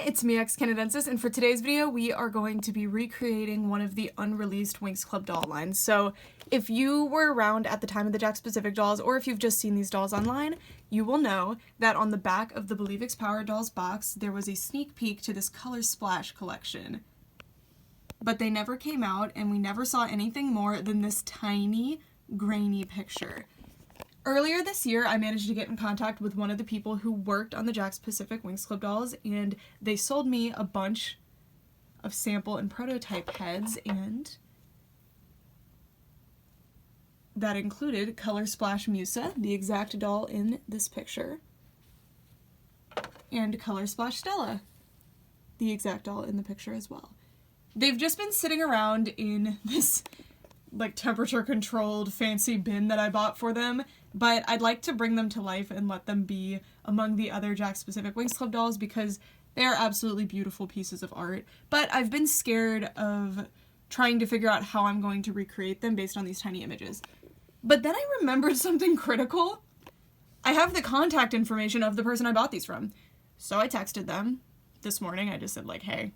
it's me, Jakks Canadensis, and for today's video, we are going to be recreating one of the unreleased Winx Club doll lines. So if you were around at the time of the Jakks Pacific dolls, or if you've just seen these dolls online, you will know that on the back of the Believe X Power Dolls box, there was a sneak peek to this Color Splash collection. But they never came out, and we never saw anything more than this tiny, grainy picture. Earlier this year, I managed to get in contact with one of the people who worked on the Jakks Pacific Winx Club dolls, and they sold me a bunch of sample and prototype heads, and that included Color Splash Musa, the exact doll in this picture, and Color Splash Stella, the exact doll in the picture as well. They've just been sitting around in this like temperature controlled fancy bin that I bought for them, but I'd like to bring them to life and let them be among the other Jakks Pacific Winx Club dolls because they are absolutely beautiful pieces of art. But I've been scared of trying to figure out how I'm going to recreate them based on these tiny images. But then I remembered something critical. I have the contact information of the person I bought these from. So I texted them this morning. I just said like, hey,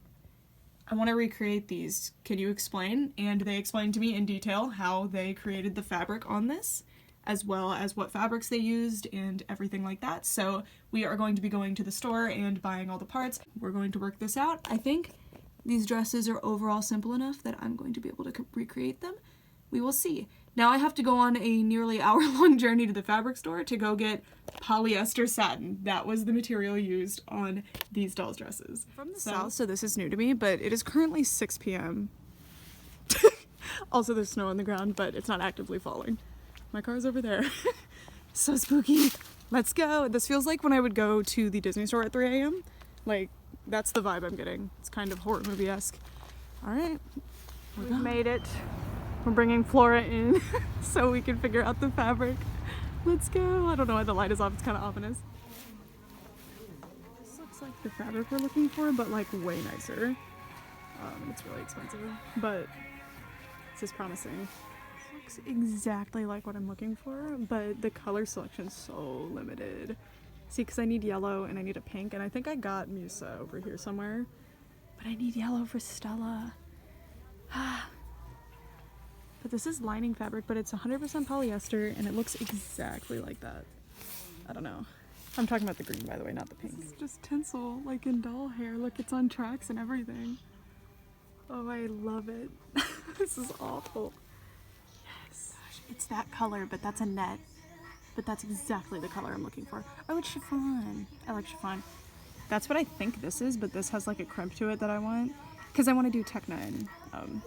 I want to recreate these. Can you explain? And they explained to me in detail how they created the fabric on this, as well as what fabrics they used and everything like that. So we are going to be going to the store and buying all the parts. We're going to work this out. I think these dresses are overall simple enough that I'm going to be able to recreate them. We will see. Now I have to go on a nearly hour-long journey to the fabric store to go get polyester satin. That was the material used on these dolls' dresses. From the south, so this is new to me, but it is currently 6 p.m. Also, there's snow on the ground, but it's not actively falling. My car is over there. So spooky. Let's go. This feels like when I would go to the Disney store at 3 a.m. Like, that's the vibe I'm getting. It's kind of horror movie-esque. All right. We've made it. We're bringing Flora in so we can figure out the fabric. Let's go. I don't know why the light is off. It's kind of ominous. This looks like the fabric we're looking for, but like way nicer. It's really expensive, but this is promising. This looks exactly like what I'm looking for, but the color selection's so limited. See, because I need yellow and I need a pink, and I think I got Musa over here somewhere, but I need yellow for Stella. But this is lining fabric, but it's 100% polyester, and it looks exactly like that. I don't know. I'm talking about the green, by the way, not the pink. This is just tinsel, like in doll hair. Look, it's on tracks and everything. Oh, I love it. This is awful. Yes. Gosh, it's that color, but that's a net. But that's exactly the color I'm looking for. Oh, it's chiffon. I like chiffon. That's what I think this is, but this has like a crimp to it that I want. Because I want to do Techna and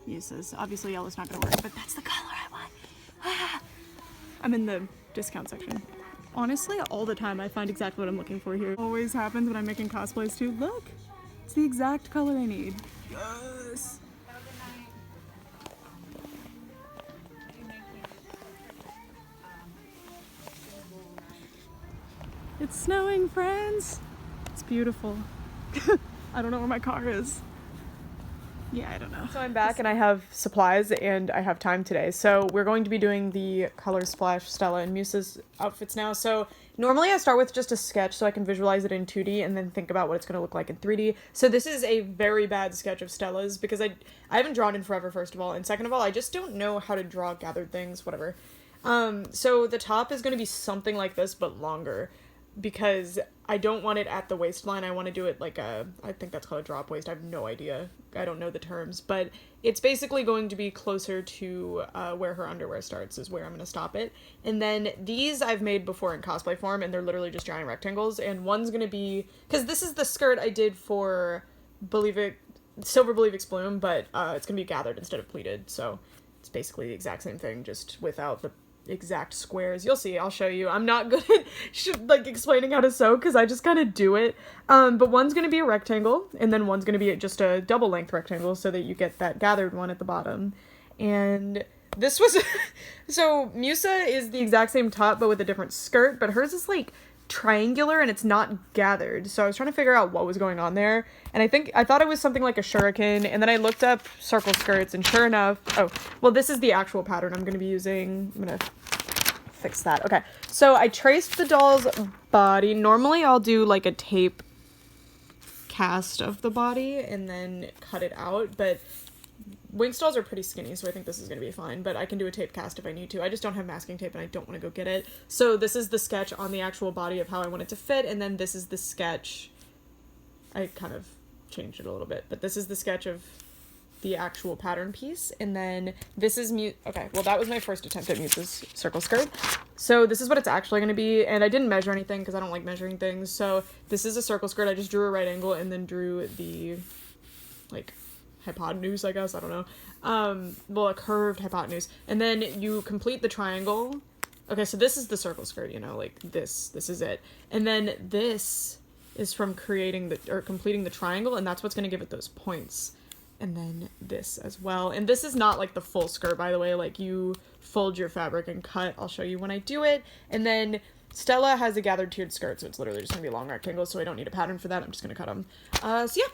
uses. Obviously yellow's not gonna work, but that's the color I want. I'm in the discount section. Honestly, all the time I find exactly what I'm looking for here. Always happens when I'm making cosplays too. Look! It's the exact color I need. Yes! It's snowing, friends! It's beautiful. I don't know where my car is. Yeah, I don't know. So I'm back and I have supplies and I have time today. So we're going to be doing the Color Splash Stella and Musa's outfits now. So normally I start with just a sketch so I can visualize it in 2D and then think about what it's going to look like in 3D. So this is a very bad sketch of Stella's because I haven't drawn in forever, first of all. And second of all, I just don't know how to draw gathered things, whatever. So the top is going to be something like this, but longer. Because I don't want it at the waistline. I want to do it like I think that's called a drop waist. I have no idea. I don't know the terms, but it's basically going to be closer to where her underwear starts is where I'm going to stop it. And then these I've made before in cosplay form, and they're literally just giant rectangles. And one's going to be, because this is the skirt I did for Silver Believe X Bloom, but it's going to be gathered instead of pleated. So it's basically the exact same thing, just without the exact squares. You'll see. I'll show you. I'm not good at like explaining how to sew because I just kind of do it. But one's going to be a rectangle and then one's going to be just a double length rectangle so that you get that gathered one at the bottom. And this was so Musa is the exact same top but with a different skirt, but hers is like triangular and it's not gathered. So I was trying to figure out what was going on there. And I thought it was something like a shuriken, and then I looked up circle skirts, and sure enough, oh, well, this is the actual pattern I'm going to be using. I'm going to fix that. Okay, so I traced the doll's body. Normally I'll do like a tape cast of the body and then cut it out, but Winx dolls are pretty skinny, so I think this is going to be fine, but I can do a tape cast if I need to. I just don't have masking tape and I don't want to go get it. So this is the sketch on the actual body of how I want it to fit, and then this is the sketch. I kind of changed it a little bit, but this is the sketch of the actual pattern piece, and then this is okay, well, that was my first attempt at Musa's circle skirt. So this is what it's actually going to be, and I didn't measure anything because I don't like measuring things. So this is a circle skirt. I just drew a right angle and then drew the, like, hypotenuse, I guess, I don't know, well, a curved hypotenuse, and then you complete the triangle. Okay, so this is the circle skirt, you know, like this is it, and then this is from completing the triangle, and that's what's going to give it those points, and then this as well. And this is not like the full skirt, by the way, like you fold your fabric and cut. I'll show you when I do it. And then Stella has a gathered tiered skirt, so it's literally just gonna be long rectangles, so I don't need a pattern for that. I'm just gonna cut them. So yeah,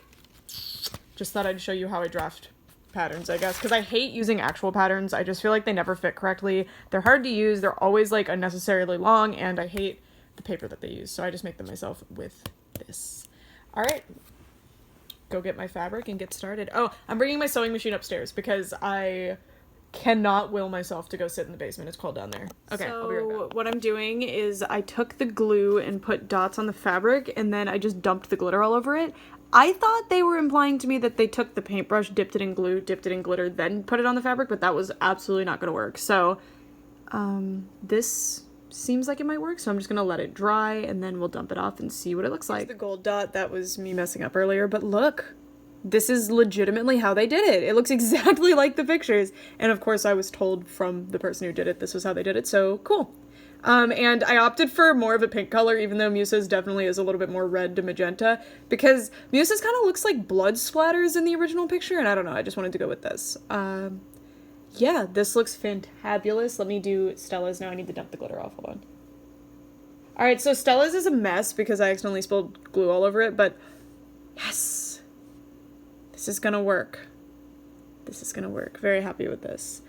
just thought I'd show you how I draft patterns, I guess, because I hate using actual patterns. I just feel like they never fit correctly. They're hard to use. They're always like unnecessarily long, and I hate the paper that they use, so I just make them myself with this. All right, go get my fabric and get started. Oh, I'm bringing my sewing machine upstairs because I cannot will myself to go sit in the basement. It's cold down there. Okay, so I'll be right back. What I'm doing is I took the glue and put dots on the fabric, and then I just dumped the glitter all over it. I thought they were implying to me that they took the paintbrush, dipped it in glue, dipped it in glitter, then put it on the fabric, but that was absolutely not going to work. So this seems like it might work, so I'm just gonna let it dry and then we'll dump it off and see what it looks like. The gold dot, that was me messing up earlier, but look, this is legitimately how they did it. It looks exactly like the pictures, and of course I was told from the person who did it this was how they did it, so cool. And I opted for more of a pink color, even though Musa's definitely is a little bit more red to magenta, because Musa's kind of looks like blood splatters in the original picture, and I don't know, I just wanted to go with this. Yeah, this looks fantabulous. Let me do Stella's now. I need to dump the glitter off. Hold on. Alright, so Stella's is a mess because I accidentally spilled glue all over it, but yes! This is gonna work. This is gonna work. Very happy with this.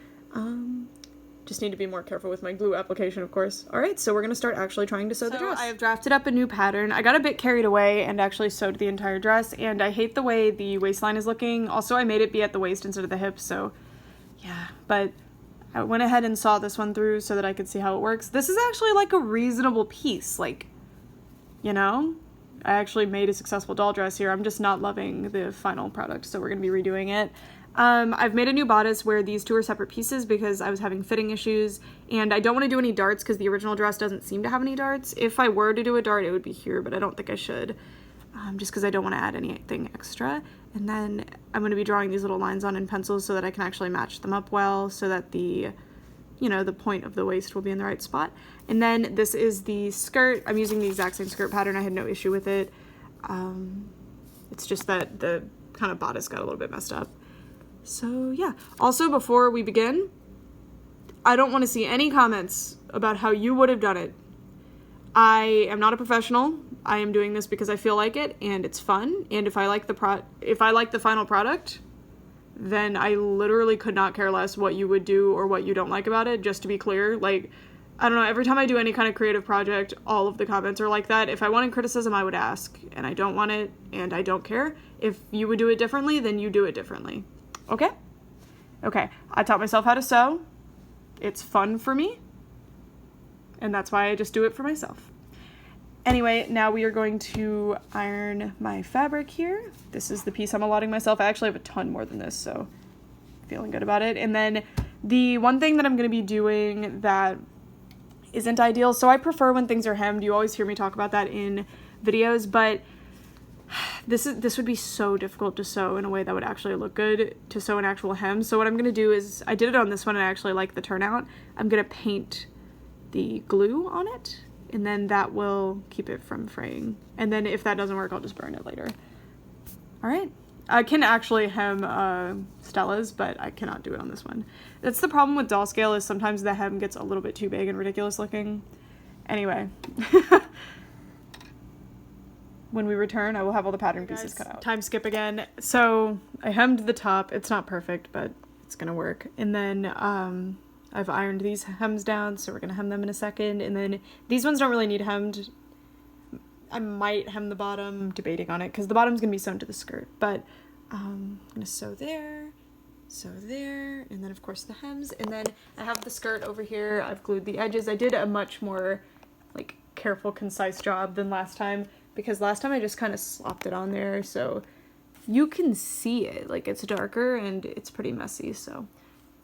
Just need to be more careful with my glue application, of course. Alright, so we're gonna start actually trying to sew the dress. I have drafted up a new pattern. I got a bit carried away and actually sewed the entire dress, and I hate the way the waistline is looking. Also, I made it be at the waist instead of the hips, so yeah, but I went ahead and saw this one through so that I could see how it works. This is actually like a reasonable piece, like, you know, I actually made a successful doll dress here. I'm just not loving the final product, so we're gonna be redoing it. I've made a new bodice where these two are separate pieces because I was having fitting issues, and I don't want to do any darts because the original dress doesn't seem to have any darts. If I were to do a dart, it would be here, but I don't think I should, just because I don't want to add anything extra. And then I'm going to be drawing these little lines on in pencils so that I can actually match them up well, so that the, you know, the point of the waist will be in the right spot. And then this is the skirt. I'm using the exact same skirt pattern. I had no issue with it. It's just that the kind of bodice got a little bit messed up. So yeah. Also, before we begin, I don't want to see any comments about how you would have done it. I am not a professional. I am doing this because I feel like it and it's fun. And if I like the final product, then I literally could not care less what you would do or what you don't like about it. Just to be clear, like, I don't know, every time I do any kind of creative project, all of the comments are like that. If I wanted criticism, I would ask, and I don't want it, and I don't care. If you would do it differently, then you do it differently. Okay? Okay, I taught myself how to sew. It's fun for me, and that's why I just do it for myself. Anyway, now we are going to iron my fabric here. This is the piece I'm allotting myself. I actually have a ton more than this, so feeling good about it. And then the one thing that I'm going to be doing that isn't ideal, so I prefer when things are hemmed. You always hear me talk about that in videos, but this would be so difficult to sew in a way that would actually look good to sew an actual hem. So what I'm going to do is, I did it on this one and I actually like the turnout. I'm going to paint the glue on it, and then that will keep it from fraying. And then if that doesn't work, I'll just burn it later. All right. I can actually hem Stella's, but I cannot do it on this one. That's the problem with doll scale, is sometimes the hem gets a little bit too big and ridiculous looking. Anyway. When we return, I will have all the pattern pieces cut out. Time skip again. So I hemmed the top. It's not perfect, but it's gonna work. And then I've ironed these hems down, so we're gonna hem them in a second. And then these ones don't really need hemmed. I might hem the bottom, debating on it, because the bottom's gonna be sewn to the skirt, but I'm gonna sew there, and then of course the hems, and then I have the skirt over here. I've glued the edges. I did a much more like careful, concise job than last time, because last time I just kind of slopped it on there, so you can see it, like it's darker and it's pretty messy, so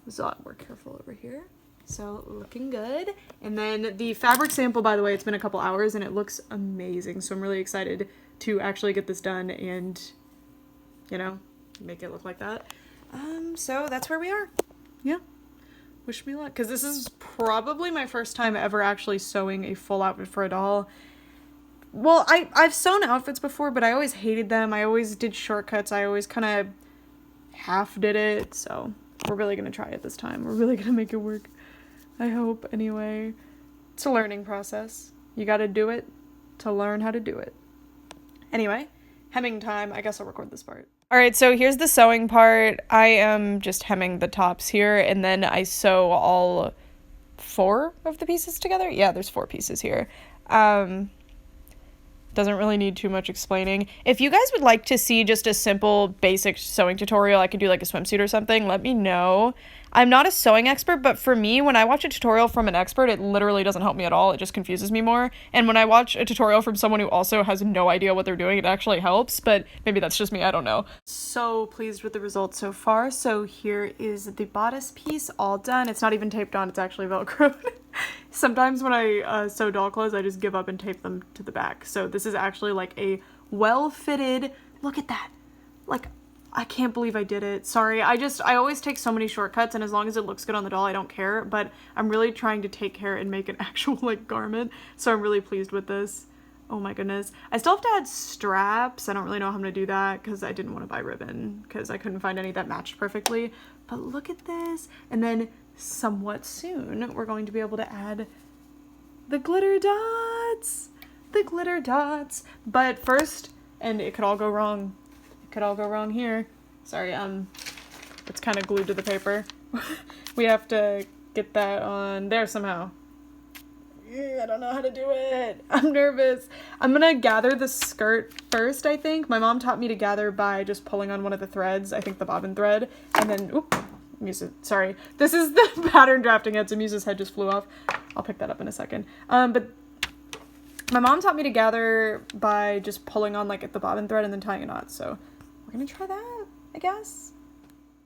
it was a lot more careful over here. So looking good. And then the fabric sample, by the way, it's been a couple hours and it looks amazing, so I'm really excited to actually get this done and, you know, make it look like that. So that's where we are. Yeah, wish me luck, because this is probably my first time ever actually sewing a full outfit for a doll. Well, I've sewn outfits before, but I always hated them. I always did shortcuts. I always kind of half did it, so we're really gonna try it this time. We're really gonna make it work, I hope. Anyway, it's a learning process. You gotta do it to learn how to do it. Anyway, hemming time. I guess I'll record this part. All right, so here's the sewing part. I am just hemming the tops here, and then I sew all 4 of the pieces together. Yeah, there's 4 pieces here. Doesn't really need too much explaining. If you guys would like to see just a simple basic sewing tutorial, I could do like a swimsuit or something, let me know. I'm not a sewing expert, but for me, when I watch a tutorial from an expert, it literally doesn't help me at all. It just confuses me more. And when I watch a tutorial from someone who also has no idea what they're doing, it actually helps, but maybe that's just me, I don't know. So pleased with the results so far. So here is the bodice piece all done. It's not even taped on, it's actually Velcroed. Sometimes when I sew doll clothes, I just give up and tape them to the back. So this is actually like a well-fitted, look at that. Like, I can't believe I did it. Sorry, I always take so many shortcuts, and as long as it looks good on the doll, I don't care, but I'm really trying to take care and make an actual, like, garment, so I'm really pleased with this. Oh my goodness. I still have to add straps. I don't really know how I'm gonna do that, because I didn't want to buy ribbon, because I couldn't find any that matched perfectly, but look at this. And then, somewhat soon, we're going to be able to add the glitter dots! The glitter dots! But first, and it could all go wrong, could all go wrong here. Sorry, it's kind of glued to the paper. We have to get that on there somehow. I don't know how to do it. I'm nervous. I'm gonna gather the skirt first, I think. My mom taught me to gather by just pulling on one of the threads, I think the bobbin thread, and then, oop, Musa, sorry. This is the pattern drafting head, so Musa's head just flew off. I'll pick that up in a second. But my mom taught me to gather by just pulling on, like, at the bobbin thread and then tying a knot, so we're gonna try that, I guess.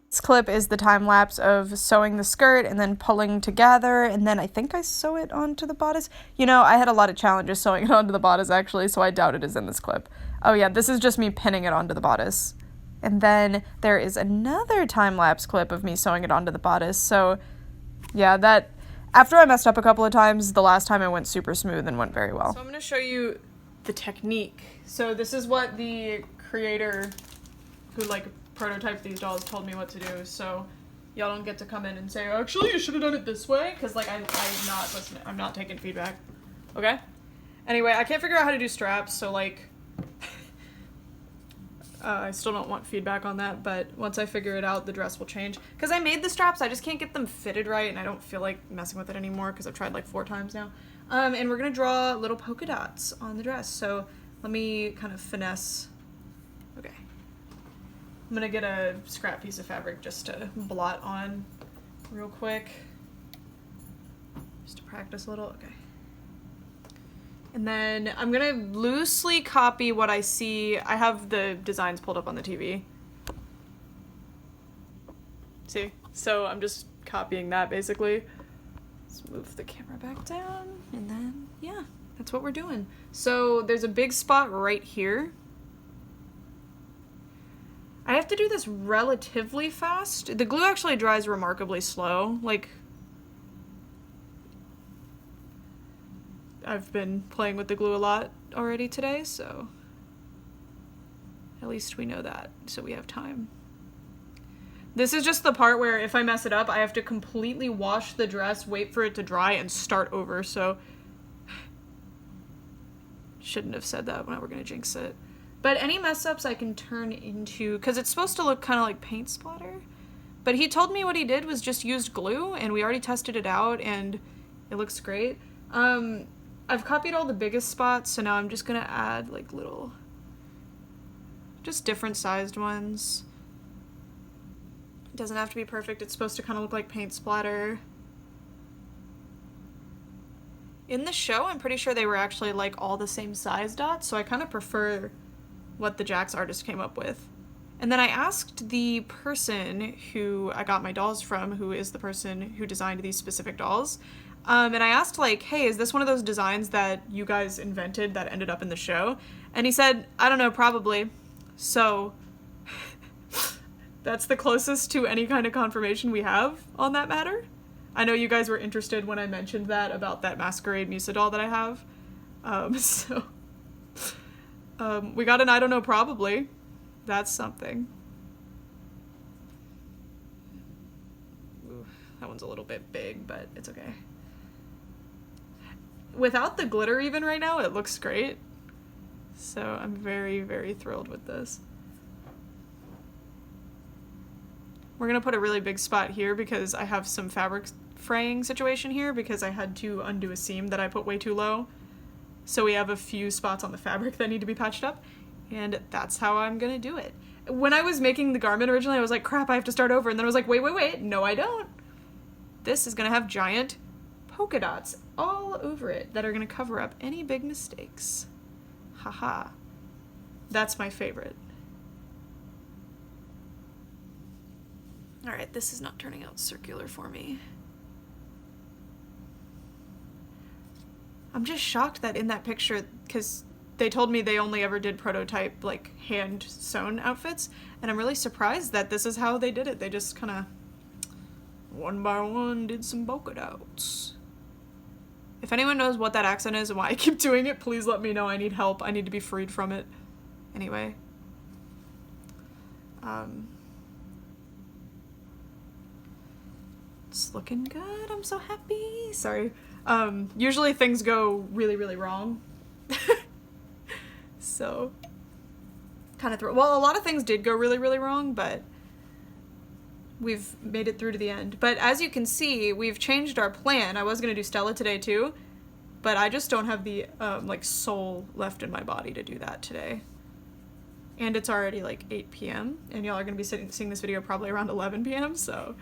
This clip is the time lapse of sewing the skirt and then pulling together, and then I think I sew it onto the bodice. You know, I had a lot of challenges sewing it onto the bodice, actually, so I doubt it is in this clip. Oh yeah, this is just me pinning it onto the bodice. And then there is another time lapse clip of me sewing it onto the bodice, so yeah, that, after I messed up a couple of times, the last time it went super smooth and went very well. So I'm gonna show you the technique. So this is what the creator who, like, prototyped these dolls told me what to do, so y'all don't get to come in and say, actually, you should have done it this way, because, like, I'm not listening. I'm not taking feedback. Okay? Anyway, I can't figure out how to do straps, so, like, I still don't want feedback on that, but once I figure it out, the dress will change. Because I made the straps, I just can't get them fitted right, and I don't feel like messing with it anymore, because I've tried, like, 4 times now. And we're gonna draw little polka dots on the dress, so let me kind of finesse. Okay. I'm gonna get a scrap piece of fabric just to blot on real quick. Just to practice a little, okay. And then I'm gonna loosely copy what I see. I have the designs pulled up on the TV. See? So I'm just copying that basically. Let's move the camera back down, and then, yeah, that's what we're doing. So there's a big spot right here. I have to do this relatively fast. The glue actually dries remarkably slow. Like, I've been playing with the glue a lot already today, so at least we know that, so we have time. This is just the part where if I mess it up, I have to completely wash the dress, wait for it to dry, and start over, so shouldn't have said that when we're gonna jinx it. But any mess ups I can turn into, because it's supposed to look kind of like paint splatter. But he told me what he did was just used glue, and we already tested it out, and it looks great. I've copied all the biggest spots, so now I'm just gonna add like little, just different sized ones. It doesn't have to be perfect. It's supposed to kind of look like paint splatter. In the show, I'm pretty sure they were actually like all the same size dots, so I kind of prefer what the Jakks artist came up with. And then I asked the person who I got my dolls from, who is the person who designed these specific dolls, and I asked like, hey, is this one of those designs that you guys invented that ended up in the show? And he said, I don't know, probably. So that's the closest to any kind of confirmation we have on that matter. I know you guys were interested when I mentioned that about that Masquerade Musa doll that I have. We got an I don't know, probably. That's something. Ooh, that one's a little bit big, but it's okay. Without the glitter even right now, it looks great. So I'm very, very thrilled with this. We're gonna put a really big spot here because I have some fabric fraying situation here because I had to undo a seam that I put way too low. So we have a few spots on the fabric that need to be patched up, and that's how I'm gonna do it. When I was making the garment originally, I was like, crap, I have to start over, and then I was like, wait, no I don't. This is gonna have giant polka dots all over it that are gonna cover up any big mistakes. Haha. That's my favorite. Alright, this is not turning out circular for me. I'm just shocked that in that picture, because they told me they only ever did prototype, like, hand-sewn outfits, and I'm really surprised that this is how they did it. They just kind of, one by one, did some polka dots. If anyone knows what that accent is and why I keep doing it, please let me know. I need help. I need to be freed from it. Anyway. It's looking good. I'm so happy. Sorry. Usually things go really, really wrong. So, kind of well, a lot of things did go really, really wrong, but we've made it through to the end. But as you can see, we've changed our plan. I was going to do Stella today too, but I just don't have the, like, soul left in my body to do that today. And it's already, like, 8 p.m., and y'all are going to be seeing this video probably around 11 p.m., so,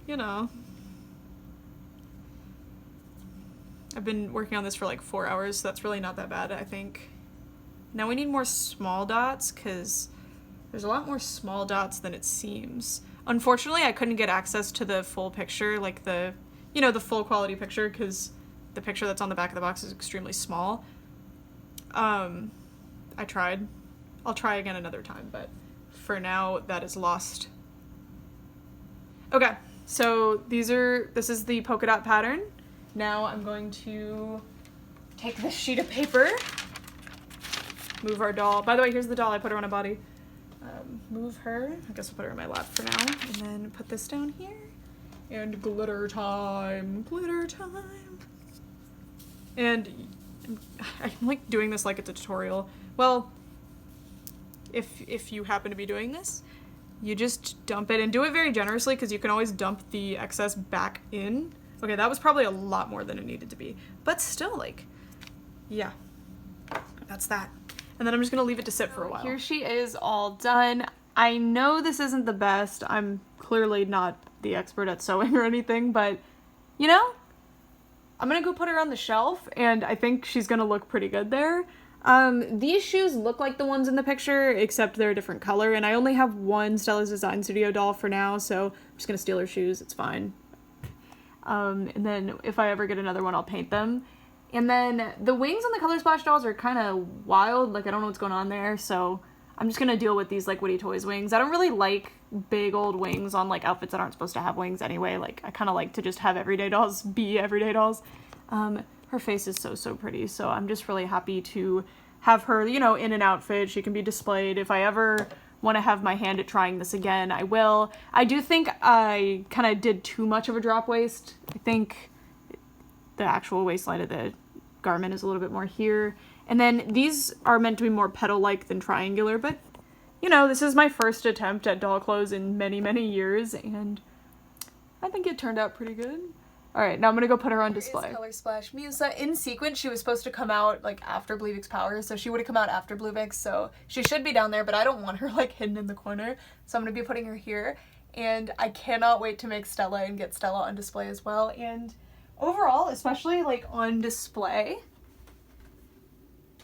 you know. I've been working on this for, like, 4 hours, so that's really not that bad, I think. Now we need more small dots, because there's a lot more small dots than it seems. Unfortunately, I couldn't get access to the full picture, like the, you know, the full quality picture, because the picture that's on the back of the box is extremely small. I tried. I'll try again another time, but for now, that is lost. Okay, so this is the polka dot pattern. Now I'm going to take this sheet of paper, move our doll. By the way, here's the doll. I put her on a body. Move her. I guess I'll put her in my lap for now. And then put this down here. And glitter time. Glitter time. And I'm like doing this like it's a tutorial. Well, if you happen to be doing this, you just dump it and do it very generously because you can always dump the excess back in. Okay, that was probably a lot more than it needed to be. But still, like, yeah. That's that. And then I'm just gonna leave it to sit for a while. Here she is all done. I know this isn't the best. I'm clearly not the expert at sewing or anything, but, you know, I'm gonna go put her on the shelf, and I think she's gonna look pretty good there. These shoes look like the ones in the picture, except they're a different color, and I only have one Stella's Design Studio doll for now, so I'm just gonna steal her shoes. It's fine. And then if I ever get another one, I'll paint them. And then the wings on the Color Splash dolls are kind of wild. Like, I don't know what's going on there, so I'm just gonna deal with these, like, Woody Toys wings. I don't really like big old wings on, like, outfits that aren't supposed to have wings anyway. Like, I kind of like to just have everyday dolls be everyday dolls. Her face is so pretty, so I'm just really happy to have her, you know, in an outfit. She can be displayed. If I ever want to have my hand at trying this again, I will. I do think I kind of did too much of a drop waist. I think the actual waistline of the garment is a little bit more here. And then these are meant to be more petal-like than triangular, but, you know, this is my first attempt at doll clothes in many, many years, and I think it turned out pretty good. All right, now I'm gonna go put her on display. Color Splash Musa in sequence. She was supposed to come out like after Blue Mix Power, so she would have come out after Blue Mix, so she should be down there, but I don't want her like hidden in the corner, so I'm gonna be putting her here. And I cannot wait to make Stella and get Stella on display as well. And overall, especially like on display,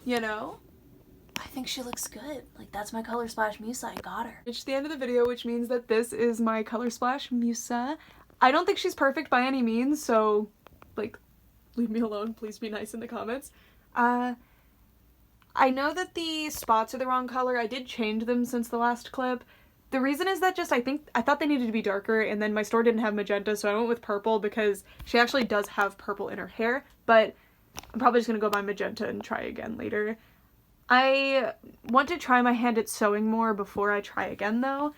you know, I think she looks good. Like, that's my Color Splash Musa. I got her. Reached the end of the video, which means that this is my Color Splash Musa. I don't think she's perfect by any means, so like, leave me alone. Please be nice in the comments. I know that the spots are the wrong color. I did change them since the last clip. The reason is that just I thought they needed to be darker, and then my store didn't have magenta, so I went with purple because she actually does have purple in her hair, but I'm probably just gonna go buy magenta and try again later. I want to try my hand at sewing more before I try again though.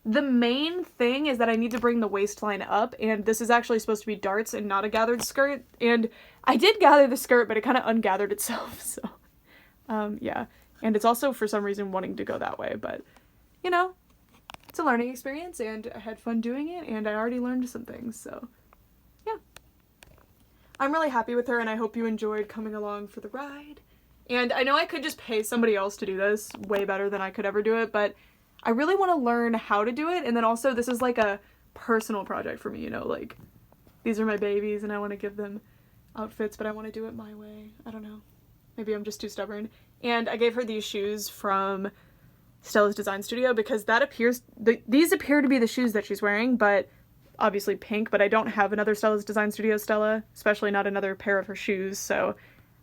The main thing is that I need to bring the waistline up, and this is actually supposed to be darts and not a gathered skirt, and I did gather the skirt, but it kind of ungathered itself, so yeah. And it's also for some reason wanting to go that way, but you know, it's a learning experience, and I had fun doing it, and I already learned some things, so yeah. I'm really happy with her, and I hope you enjoyed coming along for the ride. And I know I could just pay somebody else to do this way better than I could ever do it, but I really want to learn how to do it, and then also this is like a personal project for me, you know, like these are my babies and I want to give them outfits, but I want to do it my way. I don't know. Maybe I'm just too stubborn. And I gave her these shoes from Stella's Design Studio because that appears, these appear to be the shoes that she's wearing, but obviously pink, but I don't have another Stella's Design Studio Stella, especially not another pair of her shoes, so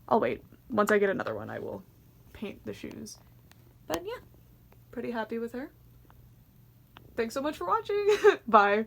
I'll wait. Once I get another one, I will paint the shoes. But yeah, pretty happy with her. Thanks so much for watching. Bye.